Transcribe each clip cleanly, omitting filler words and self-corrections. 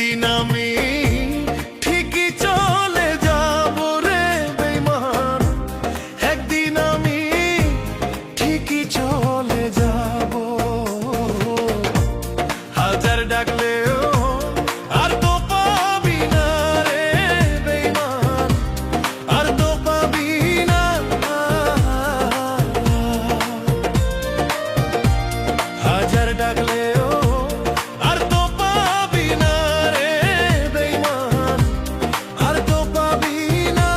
একদিন আমি ঠিকই চলে যাব রে বেঈমান, একদিন আমি ঠিকই চলে যাব। হাজার ডাকলেও আর তো পাবি না রে বেঈমান, আর তো পাবি না। হাজার ডাকলেও আর তো পাবি না রে বেঈমান, আর তো পাবি না।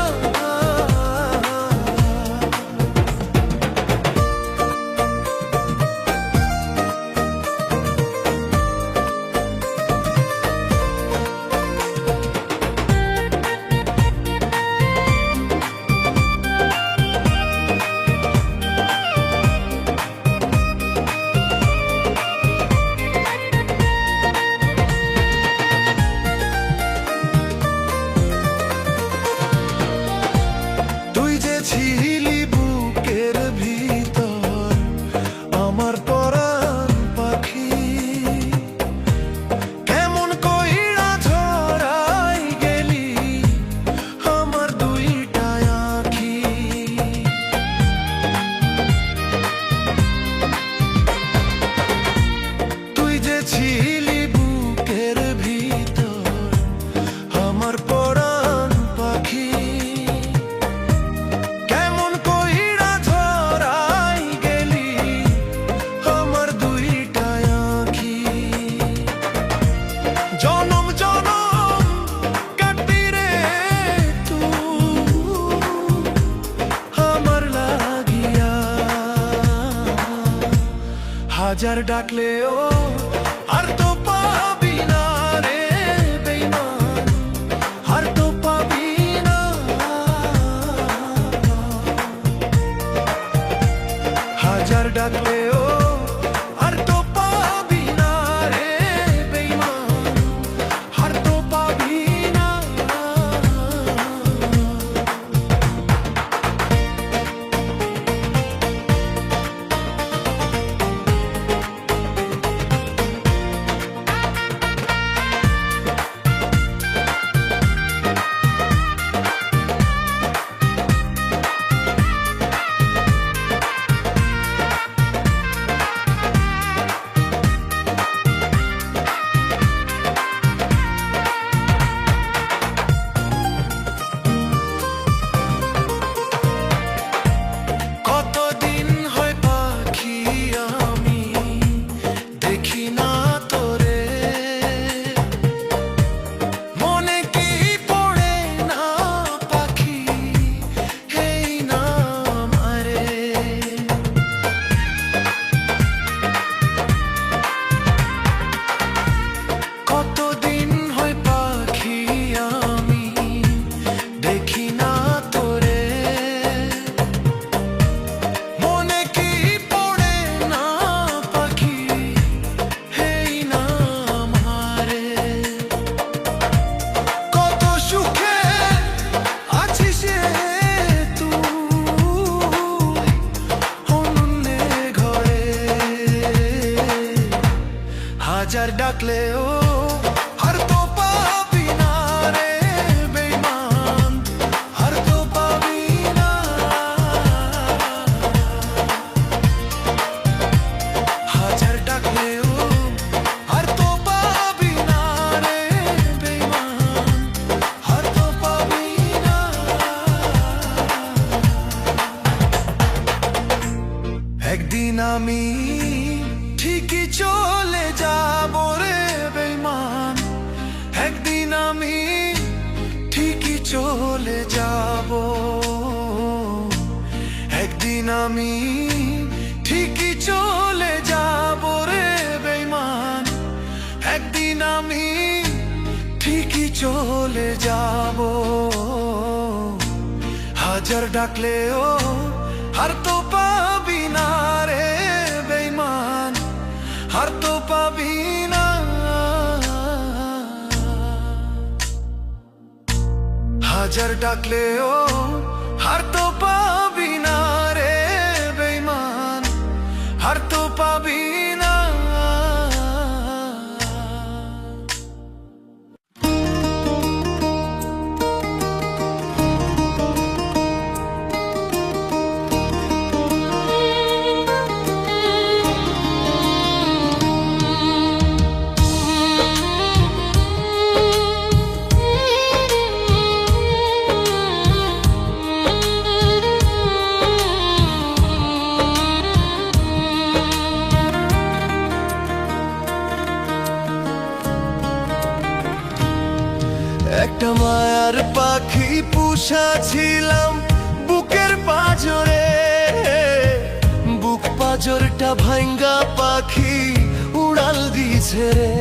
তুই যে ছিলি বুকের ভিতর আমার পরাণ পাখি, কেমন কইরা ঝরাই গেলি আমার দুইটা আঁখি। তুই যে ছিলি বুকের ভিতর আমার পরাণ পাখি, কেমন কইরা ঝরাই গেলি আমার দুইটা আঁখি। জনম জনম কাটবি রে তুই আমার লাগিয়া, হাজার ডাকলেও আর তো পাবি না রে বেঈমান, আর তো পাবি না। হাজার ডাকলেও আর তো পাবি না রে বেঈমান, আর তো পাবি না। কতদিন হয় পাখি আমি দেখি না তোরে, মনে কি পড়ে না পাখি এই নাম আরে। কতদিন হয় পাখি আমি দেখি না তোরে, মনে কি পড়ে না পাখি এই নাম হারে। কত সুখে আছিস রে তুই অনন্যে ঘরে, হাজার ডাকলেও আর তো পাবি না রে বেঈমান, আর তো পাবি না। হাজার ডাকলেও আর তো পাবি না রে বেঈমান, আর তো পাবি না। একদিন আমি ঠিকই চলে যাব রে বেঈমান, একদিন আমি ঠিকই চলে যাব। একদিন আমি ঠিকই চলে যাব রে বেঈমান, একদিন আমি ঠিকই চলে যাব। হাজার ডাকলেও আর তো পাবি না রে বেঈমান, আর তো পাবি না। হাজার ডাকলেও আর তো পাবি না রে বেঈমান, আর তো পাবি একটা মায়ার পাখি পুষা ছিলাম বুকের পাজরে, বুক পাজরটা ভাঙ্গা পাখি উড়াল দিছে রে।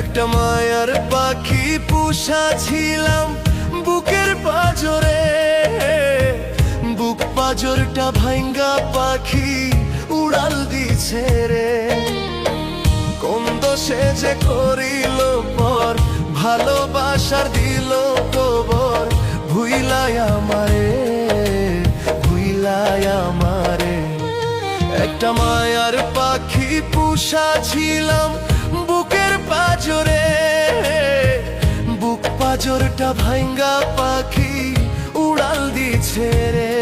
একটা মায়ার পাখি পুষা ছিলাম বুকের পাজরে, বুক পাজরটা ভাঙ্গা পাখি উড়াল দিছে রে। কোন দোষে যে করিল পর ভালোবাসার দিল কবর, ভুইলাই আমারে, ভুইলাই আমারে। একটা মায়ার পাখি পুষা ছিলাম বুকের পাজরে, বুক পাজরটা ভাঙ্গা পাখি উড়াল দিছে রে।